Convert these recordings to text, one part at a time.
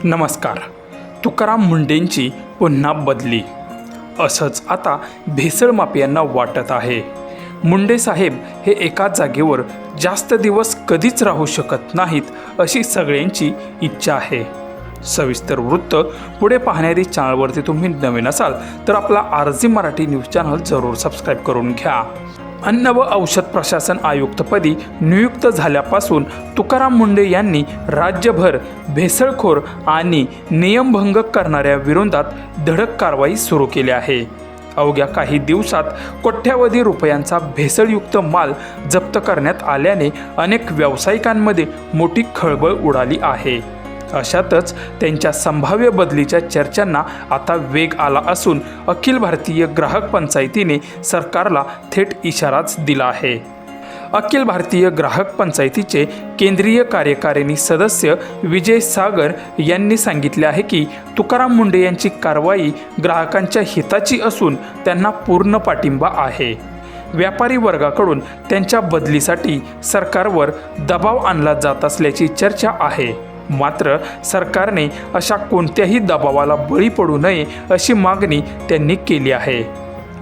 नमस्कार. तुकाराम मुंढेंची पुन्हा बदली, असंच आता भेसळ माफियांना वाटत आहे. मुंढे साहेब हे एका जागेवर जास्त दिवस कधीच राहू शकत नाहीत, अशी सगळ्यांची इच्छा आहे. सविस्तर वृत्त पुढे पाहणारी चॅनलवरती तुम्ही नवीन असाल तर आपला RG मराठी न्यूज चॅनल जरूर सबस्क्राईब करून घ्या. अन्न व औषध प्रशासन आयुक्तपदी नियुक्त झाल्यापासून तुकाराम मुंढे यांनी राज्यभर भेसळखोर आणि नियमभंग करणाऱ्या विरोधात धडक कारवाई सुरू केली आहे. अवघ्या काही दिवसात कोट्यावधी रुपयांचा भेसळयुक्त माल जप्त करण्यात आल्याने अनेक व्यावसायिकांमध्ये मोठी खळबळ उडाली आहे. अशातच त्यांच्या संभाव्य बदलीच्या चर्चांना आता वेग आला असून अखिल भारतीय ग्राहक पंचायतीने सरकारला थेट इशाराच दिला आहे. अखिल भारतीय ग्राहक पंचायतीचे केंद्रीय कार्यकारिणी सदस्य विजय सागर यांनी सांगितले आहे की तुकाराम मुंढे यांची कारवाई ग्राहकांच्या हिताची असून त्यांना पूर्ण पाठिंबा आहे. व्यापारी वर्गाकडून त्यांच्या बदलीसाठी सरकारवर दबाव आणला जात असल्याची चर्चा आहे. मात्र सरकारने अशा कोणत्याही दबावाला बळी पडू नये अशी मागणी त्यांनी केली आहे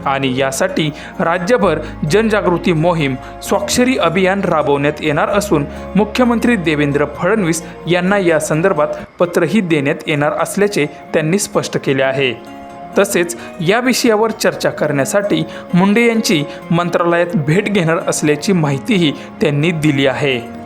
आणि यासाठी राज्यभर जनजागृती मोहीम स्वाक्षरी अभियान राबवण्यात येणार असून मुख्यमंत्री देवेंद्र फडणवीस यांना या संदर्भात पत्रही देण्यात येणार असल्याचे त्यांनी स्पष्ट केले आहे. तसेच या विषयावर चर्चा करण्यासाठी मुंढे यांची मंत्रालयात भेट घेणार असल्याची माहितीही त्यांनी दिली आहे.